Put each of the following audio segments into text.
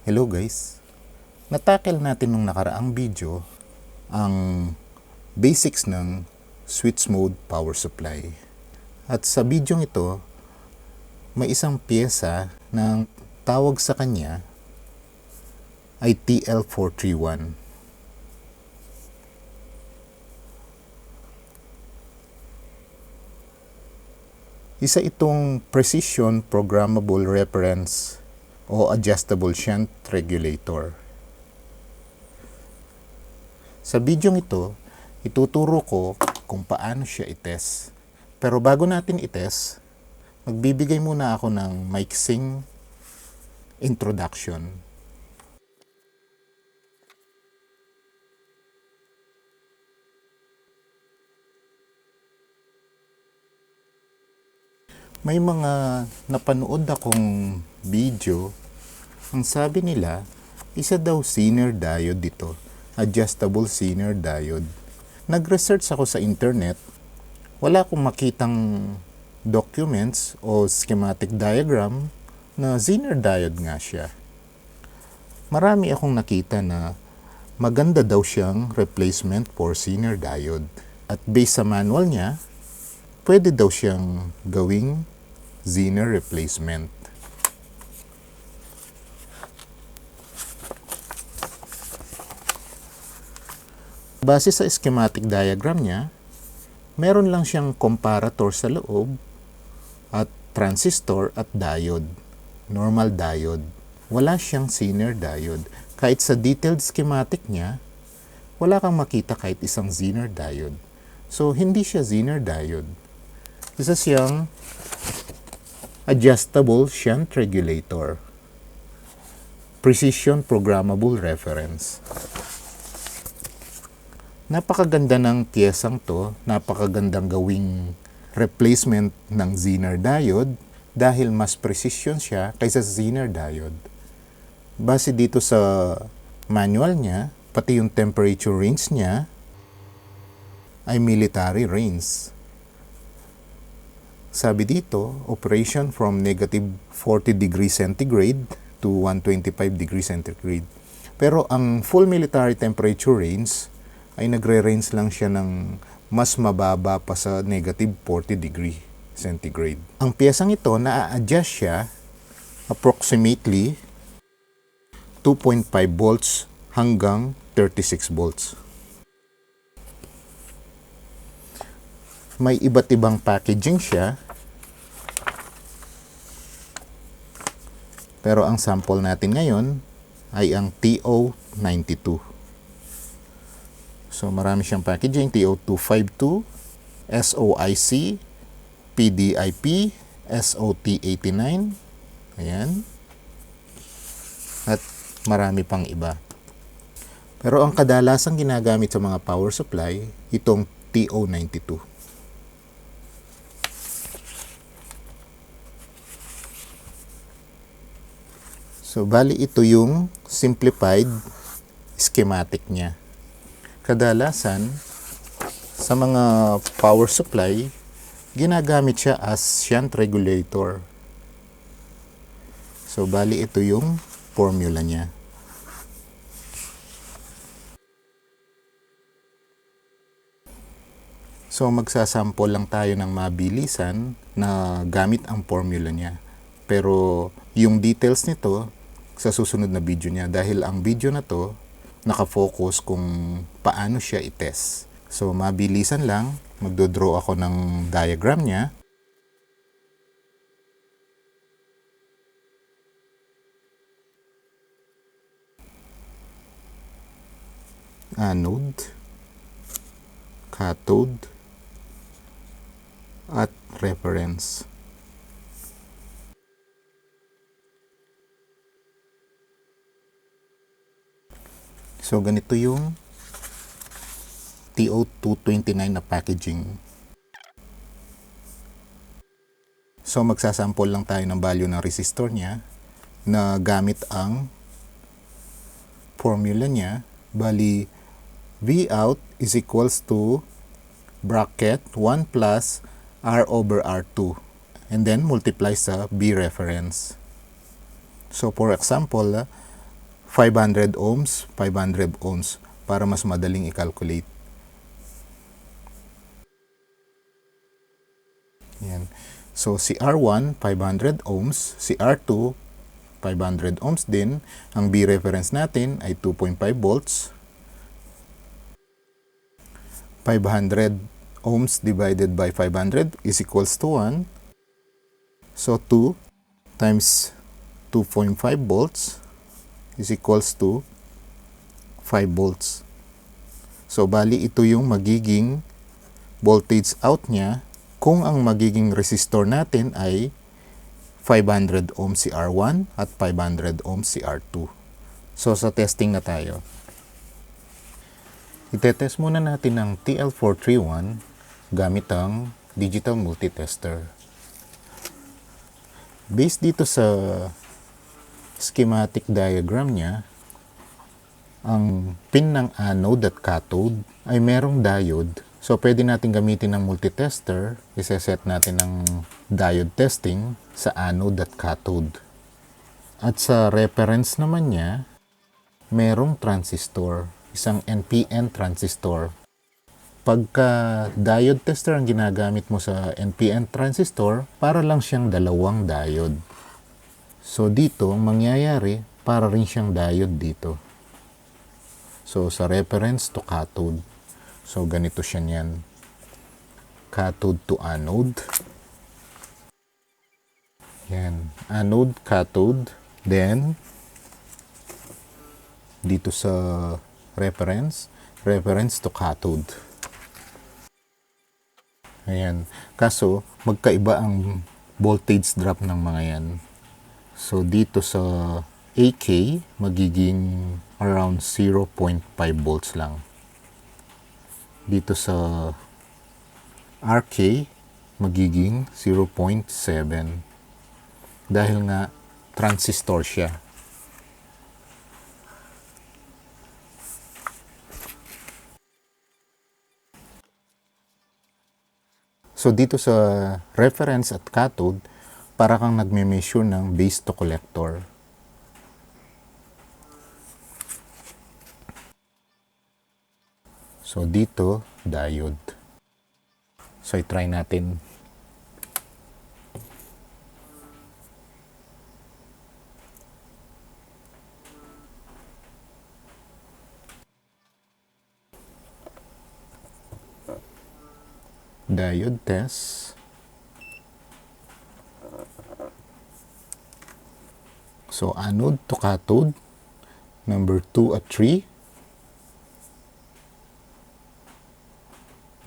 Hello guys! Natakel natin nung nakaraang video ang basics ng switch mode power supply. At sa video ito, may isang pyesa na tawag sa kanya ay TL431. Isa itong precision programmable reference o adjustable shunt regulator. Sa video ito, ituturo ko kung paano siya itest. Pero bago natin itest, magbibigay muna ako ng maiksing introduction. May mga napanood akong video, ang sabi nila, isa daw Zener diode dito, adjustable Zener diode. Nag-research ako sa internet, wala akong makitang documents o schematic diagram na Zener diode nga siya. Marami akong nakita na maganda daw siyang replacement for Zener diode. At based sa manual niya, pwede daw siyang gawing Zener replacement. Base sa schematic diagram niya, meron lang siyang comparator sa loob at transistor at diode, normal diode. Wala siyang Zener diode. Kahit sa detailed schematic niya, wala kang makita kahit isang Zener diode. So, hindi siya Zener diode. Isa siyang adjustable shunt regulator. Precision programmable reference. Napakaganda ng piyesang to, napakagandang gawing replacement ng Zener diode dahil mas precision siya kaysa Zener diode. Base dito sa manual niya, pati yung temperature range niya ay military range. Sabi dito, operation from negative 40 degrees centigrade to 125 degrees centigrade. Pero ang full military temperature range ay nagre-range lang siya ng mas mababa pa sa negative 40 degree centigrade. Ang piyesang ito, na-adjust siya approximately 2.5 volts hanggang 36 volts. May iba't ibang packaging siya. Pero ang sample natin ngayon ay ang TO92. So marami siyang packaging, TO252, SOIC, PDIP, SOT89. Ayan. At marami pang iba. Pero ang kadalasang ginagamit sa mga power supply, itong TO92. So, bali ito yung simplified schematic niya. Kadalasan, sa mga power supply, ginagamit siya as shunt regulator. So, bali ito yung formula niya. So, magsasample lang tayo ng mabilisan na gamit ang formula niya. Pero, yung details nito, sa susunod na video niya dahil ang video na to nakafocus kung paano siya itest. So mabilisan lang, magdodraw ako ng diagram niya. Anode, cathode, at reference. So, ganito yung TO229 na packaging. So, magsasample lang tayo ng value ng resistor niya na gamit ang formula niya. Bali, Vout is equals to bracket 1 plus R over R2. And then, multiply sa B reference. So, for example, 500 ohms, 500 ohms para mas madaling i-calculate. Yan. So, si R1, 500 ohms. Si R2, 500 ohms din. Ang B reference natin ay 2.5 volts. 500 ohms divided by 500 is equals to 1. So, 2 times 2.5 volts is equals to 5 volts. So, bali ito yung magiging voltage out niya kung ang magiging resistor natin ay 500 ohms si R1 at 500 ohms si R2. So, sa testing na tayo. Itetest muna natin ang TL431 gamit ang digital multitester. Based dito sa schematic diagram niya, ang pin ng anode at cathode ay merong diode. So, pwede natin gamitin ng multitester. Iseset natin ng diode testing sa anode at cathode. At sa reference naman niya, merong transistor. Isang NPN transistor. Pagka diode tester ang ginagamit mo sa NPN transistor, para lang siyang dalawang diode. So, dito, ang mangyayari, para rin siyang diode dito. So, sa reference to cathode. So, ganito siya niyan. Cathode to anode. Yan. Anode, cathode. Then, dito sa reference to cathode. Ayan. Kaso, magkaiba ang voltage drop ng mga yan. So, dito sa AK, magiging around 0.5 volts lang. Dito sa RK, magiging 0.7. Dahil nga, transistor siya. So, dito sa reference at cathode, para kang nagme-measure ng base to collector. So, dito, diode. So, i-try natin. Diode test. So, anode to cathode, number 2 at 3.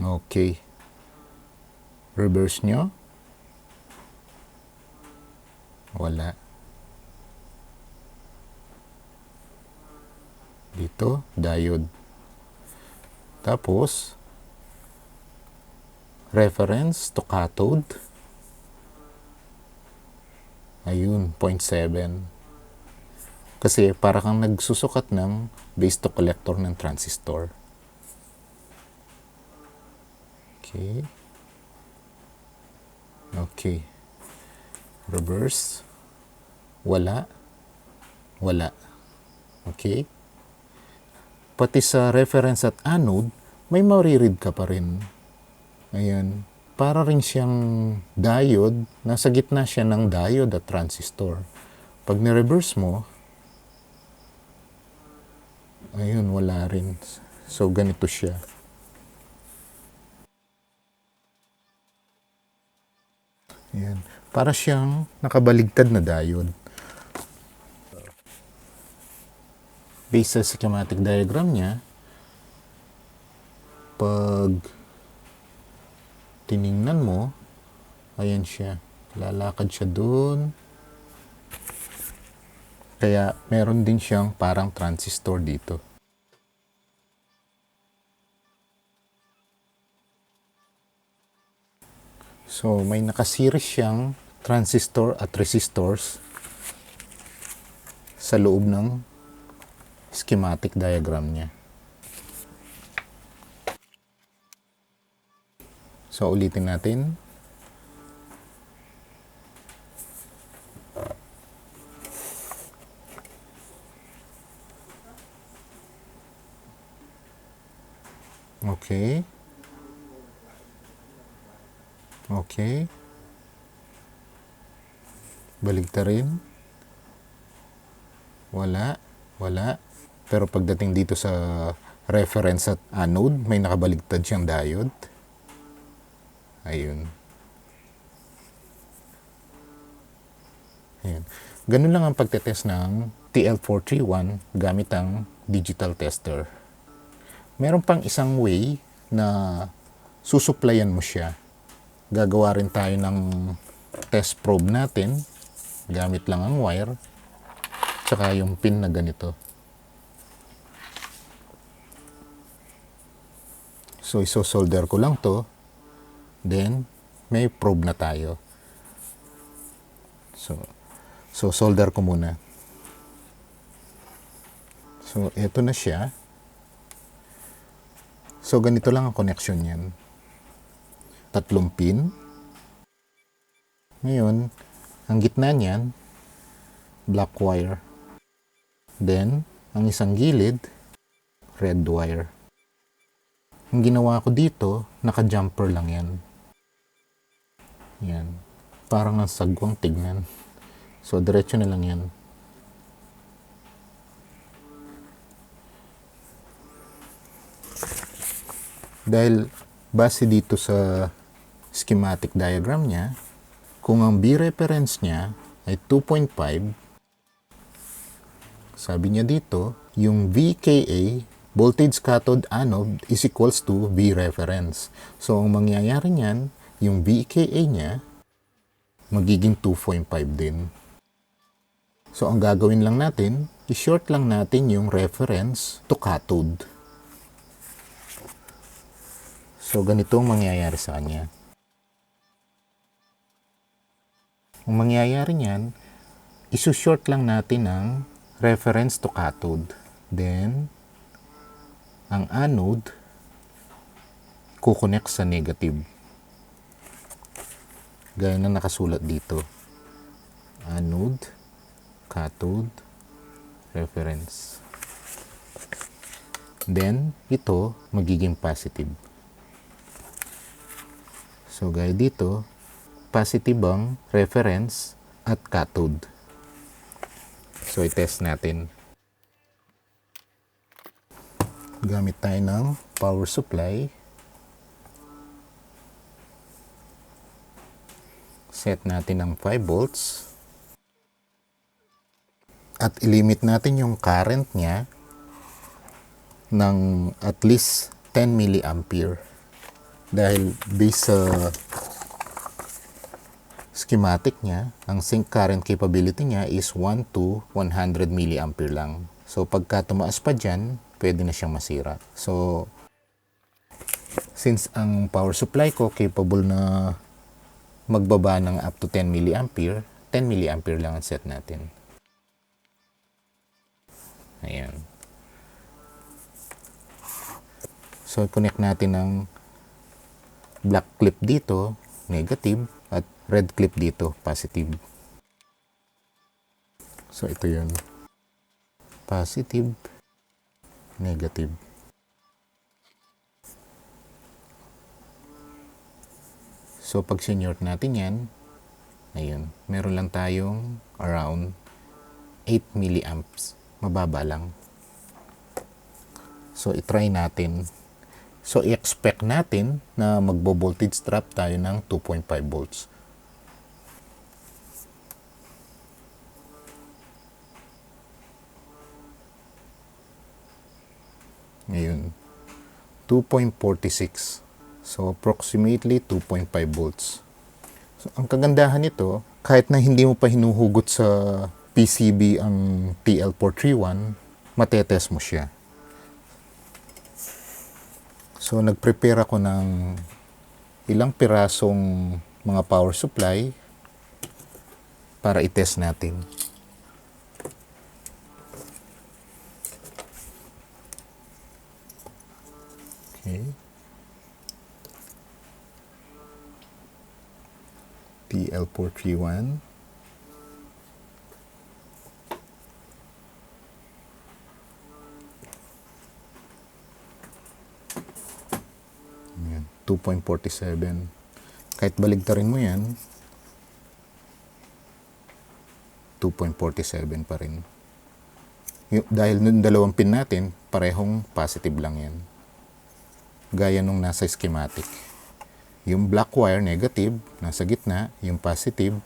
Okay. Reverse nyo. Wala. Dito, diode. Tapos, reference to cathode. Ayun, 0.7. Kasi para kang nagsusukat ng base to collector ng transistor. Okay. Okay. Reverse. Wala. Wala. Okay. Pati sa reference at anode, may mariread ka pa rin. Ayan. Para rin siyang diode. Nasa gitna siya ng diode at transistor. Pag ni-reverse mo, ayun, wala rin. So, ganito siya. Ayan. Para siyang nakabaligtad na diode. Based sa schematic diagram niya, pag tiningnan mo, ayan siya. Lalakad siya doon. Kaya, meron din siyang parang transistor dito. So, may nakasiris siyang transistor at resistors sa loob ng schematic diagram niya. So, ulitin natin. Okay. Okay. Baligtarin. Wala. Wala. Pero pagdating dito sa reference at anode, may nakabaligtad siyang diode. Ayun. Ayun. Ganun lang ang pagtetest ng TL431 gamit ang digital tester. Meron pang isang way na susuplayan mo siya. Gagawa rin tayo ng test probe natin gamit lang ang wire tsaka yung pin na ganito. So iso-solder ko lang to, then may probe na tayo. So solder ko muna. So eto na siya. So ganito lang ang connection niyan. 3 pin. Ngayon, ang gitna niyan, black wire. Then, ang isang gilid, red wire. Ang ginawa ko dito, naka-jumper lang yan. Yan. Parang ang sagwang tignan. So, diretso na lang yan. Dahil base dito sa schematic diagram niya, kung ang B reference niya ay 2.5, sabi niya dito, yung VKA, voltage cathode anode, is equals to B reference. So, ang mangyayari niyan, yung VKA niya, magiging 2.5 din. So, ang gagawin lang natin, i-short lang natin yung reference to cathode. So, ganito ang mangyayari sa kanya. Ang mangyayari niyan, isu-short lang natin ang reference to cathode. Then, ang anode, kukonect sa negative. Gaya na nakasulat dito. Anode, cathode, reference. Then, ito magiging positive. So, gaya dito, positive ang reference at cathode. So, i-test natin. Gamit tayo ng power supply. Set natin ng 5 volts. At ilimit natin yung current niya ng at least 10 milliampere. Dahil based sa schematic niya, ang sink current capability niya is 1 to 100 milliampere lang. So, pagka tumaas pa dyan, pwede na siyang masira. So, since ang power supply ko capable na magbaba ng up to 10 milliampere, 10 milliampere lang ang set natin. Ayan. So, connect natin ng black clip dito, negative, at red clip dito, positive. So, ito yun. Positive, negative. So, pag sinort natin yan, ayun, meron lang tayong around 8 milliamps. Mababa lang. So, itry natin. So, i-expect natin na magbo-voltage drop tayo ng 2.5 volts. Ngayon, 2.46. So, approximately 2.5 volts. So, ang kagandahan nito, kahit na hindi mo pa hinuhugot sa PCB ang TL431, matetest mo siya. So, nag-prepare ako ng ilang pirasong mga power supply para i-test natin. Okay. TL431. 2.47. Kahit baligtarin mo yan, 2.47 pa rin. Dahil nung dalawang pin natin, parehong positive lang yan. Gaya nung nasa schematic. Yung black wire, negative, nasa gitna. Yung positive,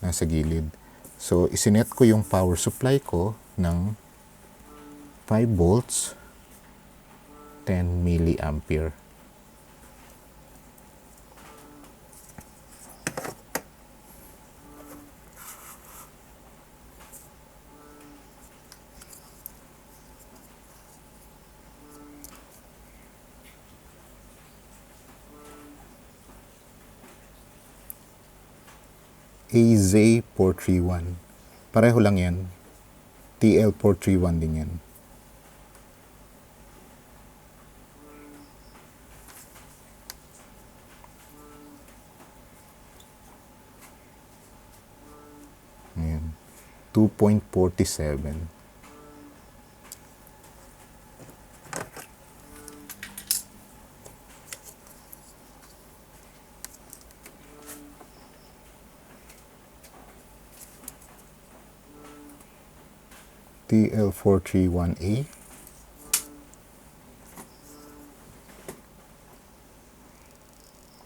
nasa gilid. So, isinet ko yung power supply ko ng 5 volts, 10 milliampere. AZ431. Pareho lang yan. TL431 din yan. Ayan. 2.47. TL431A.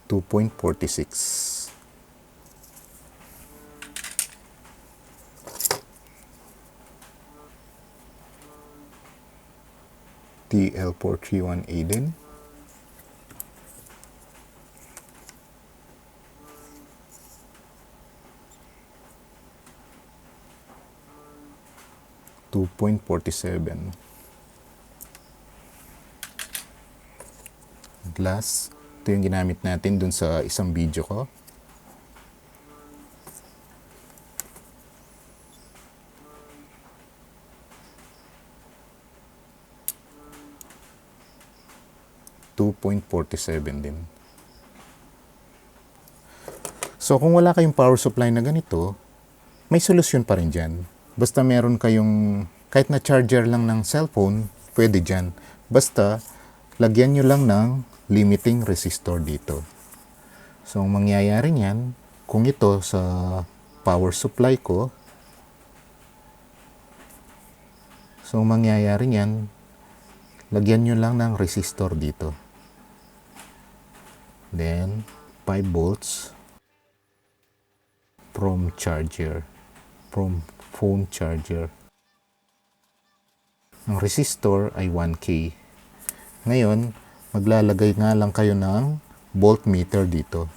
$2.46. TL431A din. $2.47. Last, ito yung ginamit natin dun sa isang video ko. $2.47 din. So, kung wala kayong power supply na ganito, may solusyon pa rin dyan. Basta meron kayong, kahit na charger lang ng cellphone, pwede dyan. Basta, lagyan nyo lang ng limiting resistor dito. So, ang mangyayari niyan, kung ito sa power supply ko, so, ang mangyayari niyan, lagyan nyo lang ng resistor dito. Then, 5 volts from charger, from phone charger. Ang resistor ay 1K. Ngayon, maglalagay nga lang kayo ng voltmeter dito.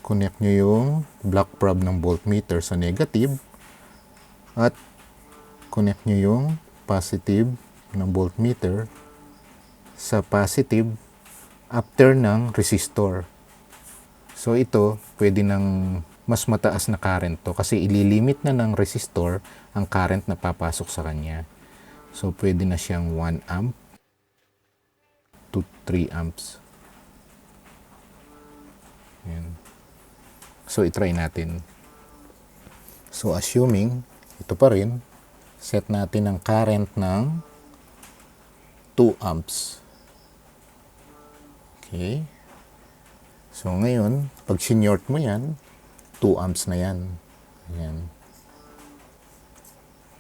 Connect nyo yung black prob ng voltmeter sa negative at connect nyo yung positive ng voltmeter sa positive after ng resistor. So ito, pwede ng mas mataas na current to kasi ililimit na ng resistor ang current na papasok sa kanya. So pwede na siyang 1 amp to 3 amps. Yan. So itry natin. So assuming ito pa rin, set natin ang current ng 2 amps. Okay. So, ngayon, pag sinort mo yan, 2 amps na yan. Ayan.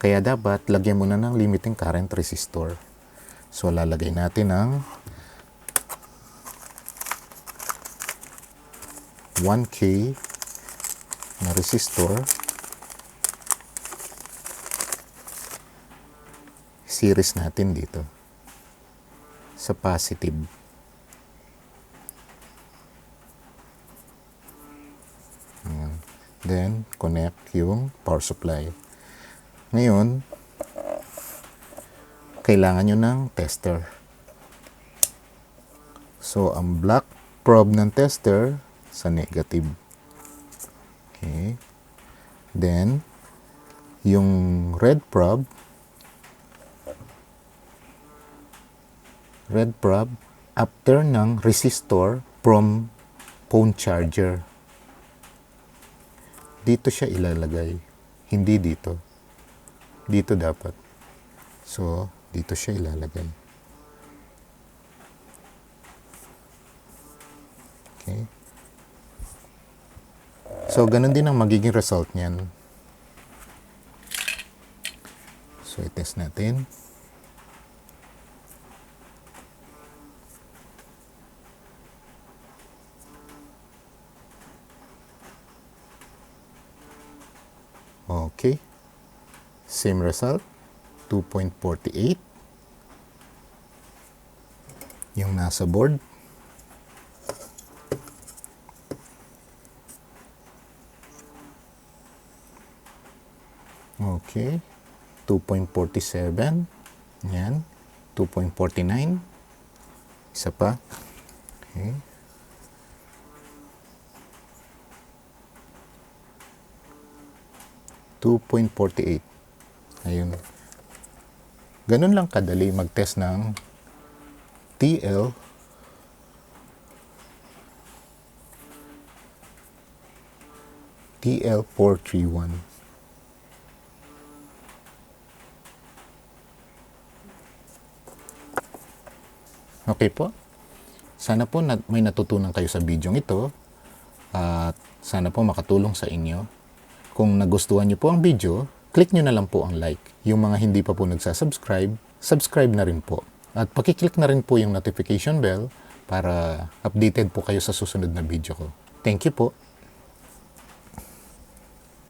Kaya dapat, lagyan mo na ng limiting current resistor. So, lalagay natin ang 1K na resistor. Series natin dito. Sa positive. Then, connect yung power supply. Ngayon, kailangan nyo ng tester. So, ang black probe ng tester sa negative. Okay. Then, yung red probe after ng resistor from phone charger. Dito siya ilalagay. Hindi dito. Dito dapat. So, dito siya ilalagay. Okay. So, ganun din ang magiging result niyan. So, i-test natin. Okay. Same result. 2.48. Yung nasa board. Okay. 2.47. Yan. 2.49. Isa pa. Okay. $2.48. Ayun. Ganun lang kadali mag-test ng TL TL431. Okay po. Sana po may natutunan kayo sa video ito at sana po makatulong sa inyo. Kung nagustuhan niyo po ang video, click nyo na lang po ang like. Yung mga hindi pa po nagsasubscribe, subscribe na rin po. At pakiclick na rin po yung notification bell para updated po kayo sa susunod na video ko. Thank you po.